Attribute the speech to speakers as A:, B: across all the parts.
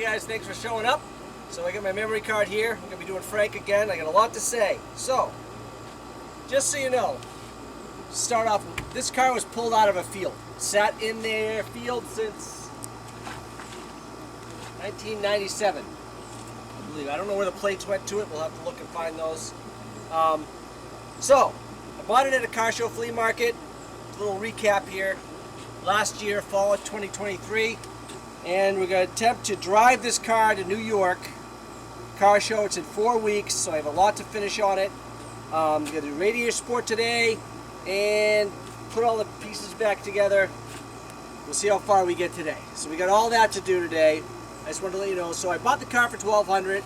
A: Hey guys, thanks for showing up. So I got my memory card here. I'm going to be doing Frank again. I got a lot to say. So, just so you know, start off, this car was pulled out of a field. Sat in their field since 1997. I believe. I don't know where the plates went to it. We'll have to look and find those. So, I bought it at a car show flea market. A little recap here. Last year, fall of 2023. And we're going to attempt to drive this car to New York. Car show, it's in 4 weeks, so I have a lot to finish on it. I'm going to do Radiator Support today and put all the pieces back together. We'll see how far we get today. So we got all that to do today. I just wanted to let you know. So I bought the car for $1,200.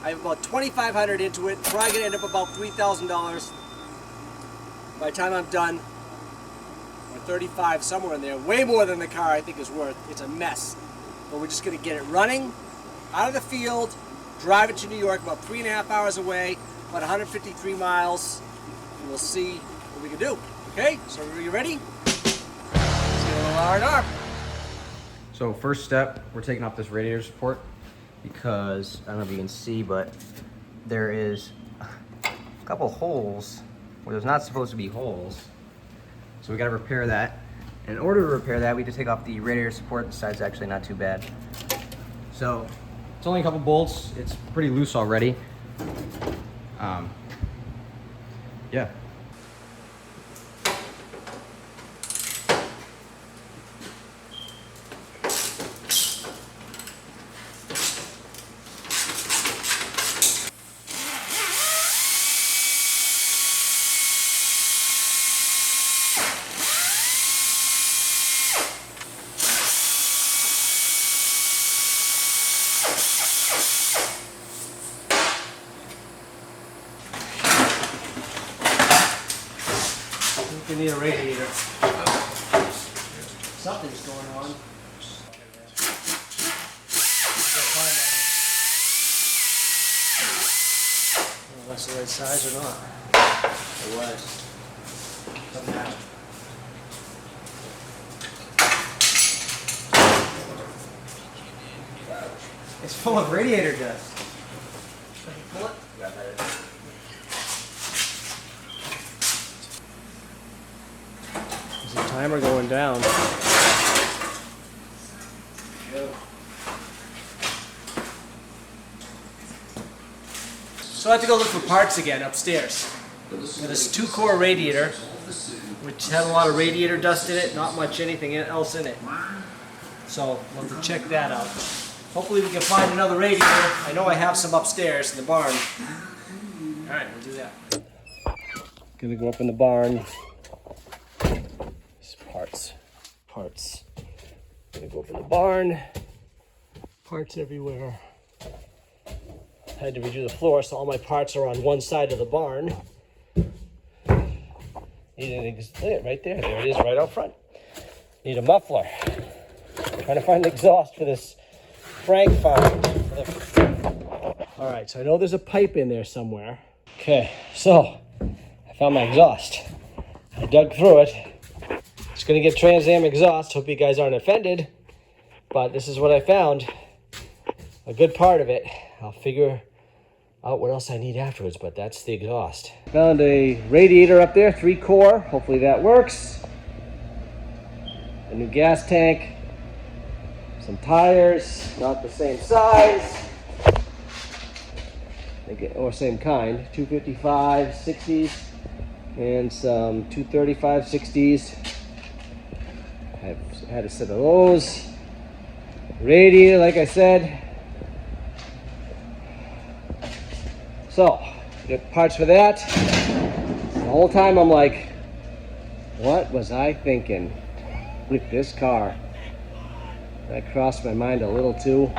A: I have about $2,500 into it. Probably going to end up about $3,000 by the time I'm done. Or $35, somewhere in there. Way more than the car I think is worth. It's a mess. But we're just going to get it running out of the field, drive it to New York, about 3.5 hours away, about 153 miles, and we'll see what we can do. Okay, so are you ready? Let's get a little R&R.
B: So first step, we're taking off this radiator support because, I don't know if you can see, but there is a couple holes where there's not supposed to be holes. So we gotta repair that. And in order to repair that, we have to take off the radiator support. The side's actually not too bad. So it's only a couple bolts. It's pretty loose already. Yeah.
A: We need a radiator. Something's going on. Well, that's the right size or not? It was. Doesn't matter.
B: It's full of radiator dust.
A: Can you pull it?
B: Yeah,
A: There's a timer going down. So I have to go look for parts again upstairs. Got this 2-core radiator, which had a lot of radiator dust in it, not much anything else in it. So we'll have to check that out. Hopefully we can find another radiator. I know I have some upstairs in the barn. Alright, we'll do that. Gonna go up in the barn. Parts. Gonna go up in the barn. Parts everywhere. Had to redo the floor, so all my parts are on one side of the barn. Need an right there. There it is, right out front. Need a muffler. Trying to find an exhaust for this Frank found. All right, so I know there's a pipe in there somewhere. Okay, so I found my exhaust. I dug through it. Just gonna get Trans Am exhaust. Hope you guys aren't offended, but this is what I found. A good part of it. I'll figure out what else I need afterwards, but that's the exhaust. Found a radiator up there, 3-core. Hopefully that works. A new gas tank. Some tires, not the same size. Or same kind. 255 60s and some 235 60s. I've had a set of those. Radiator, like I said. So, get parts for that. The whole time I'm like, what was I thinking with this car? That crossed my mind a little too. Wait.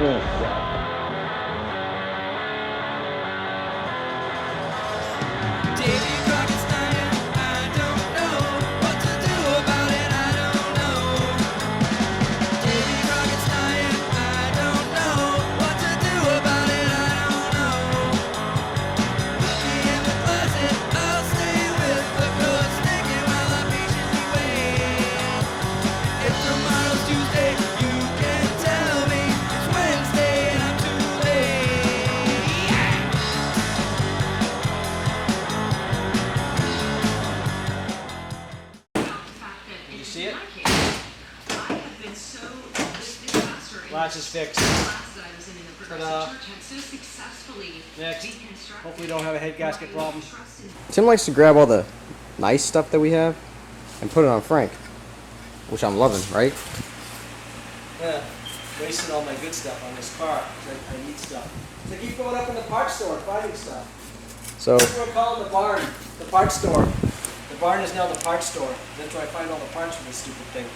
A: Oh, crap.
C: Tomorrow's Tuesday, you can tell me.
A: Latch is fixed. Ta-da. Next. Hopefully we don't have a head gasket problem.
B: Tim likes to grab all the nice stuff that we have and put it on Frank, which I'm loving, right?
A: Yeah, wasting all my good stuff on this car. I need stuff. So I keep going up in the parts store and finding stuff.
B: So
A: That's what we're calling the barn, the parts store. The barn is now the parts store. That's where I find all the parts for this stupid thing.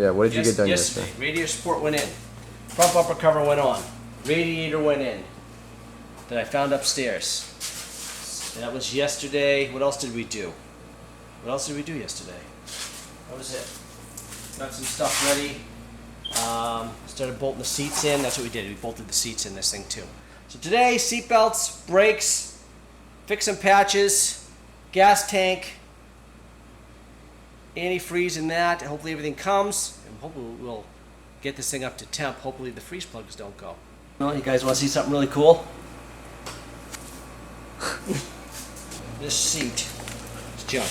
B: yeah, what did you get done yesterday?
A: Radiator support went in. Front bumper cover went on. Radiator went in. That I found upstairs. That was yesterday. What else did we do? What else did we do yesterday? That was it. Got some stuff ready. Started bolting the seats in. That's what we did. We bolted the seats in this thing too. So today, seat belts, brakes, fix some patches, gas tank, antifreeze in that. Hopefully everything comes, and hopefully we'll get this thing up to temp. Hopefully the freeze plugs don't go. Well, you guys want to see something really cool? This seat is junk.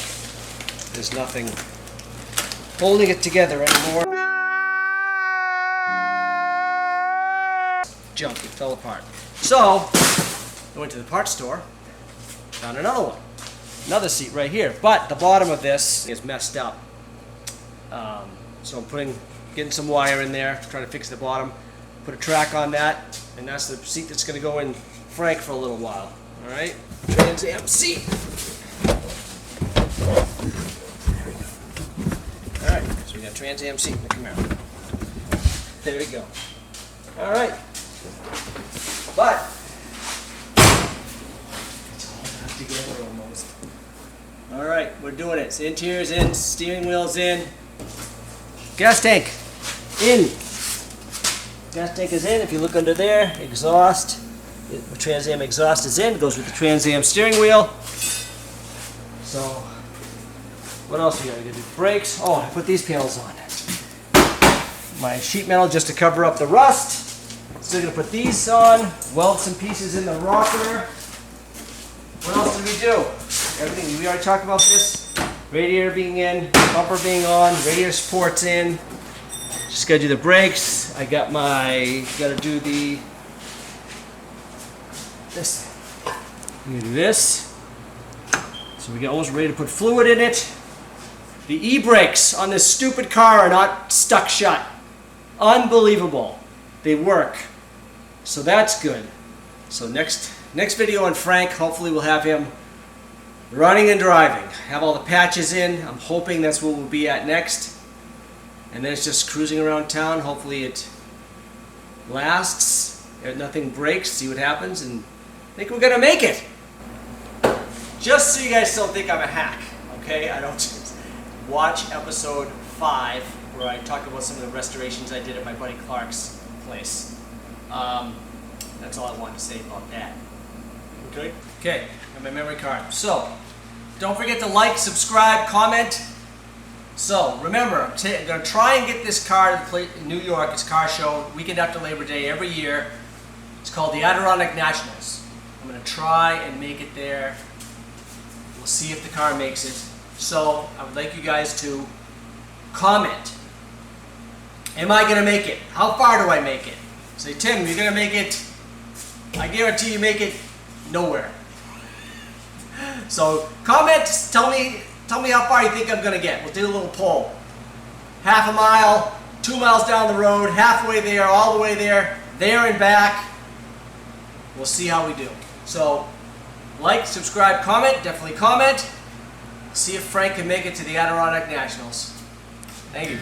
A: There's nothing holding it together anymore. Junk, it fell apart. So, I went to the parts store, found another one. Another seat right here, but the bottom of this is messed up. So I'm getting some wire in there, trying to fix the bottom, put a track on that, and that's the seat that's going to go in Frank for a little while. All right, Trans Am seat. All right, so we got Trans Am seat in the Camaro. There we go. All right, but it's all together almost. All right, we're doing it. So interior's in, steering wheel's in, gas tank in. Gas tank is in. If you look under there, exhaust. The Trans Am exhaust is in. It goes with the Trans Am steering wheel. So, what else we got? We got to do brakes. Oh, I put these panels on. My sheet metal just to cover up the rust. Still gonna put these on. Weld some pieces in the rocker. What else did we do? Everything, we already talked about this. Radiator being in, bumper being on, radiator support's in. Just gotta do the brakes. I got gotta do this. I'm gonna do this. So we got almost ready to put fluid in it. The e-brakes on this stupid car are not stuck shut. Unbelievable. They work. So that's good. So next video on Frank, hopefully we'll have him running and driving. Have all the patches in. I'm hoping that's where we'll be at next. And then it's just cruising around town. Hopefully it lasts. If nothing breaks, see what happens, and I think we're gonna make it. Just so you guys don't think I'm a hack, okay? I don't watch episode 5 where I talk about some of the restorations I did at my buddy Clark's place. That's all I wanted to say about that. Okay? Okay, and my memory card. So, don't forget to like, subscribe, comment. So, remember, I'm going to try and get this car to New York. It's car show, weekend after Labor Day every year. It's called the Adirondack Nationals. I'm going to try and make it there We'll see if the car makes it. So I would like you guys to comment. Am I gonna make it? How far do I make it? Say, Tim, you're gonna make it. I guarantee you make it nowhere. So comment, tell me how far you think I'm gonna get. We'll do a little poll. Half a mile, 2 miles down the road, halfway there, all the way there and back. We'll see how we do. So like, subscribe, comment, definitely comment. See if Frank can make it to the Adirondack Nationals. Thank you.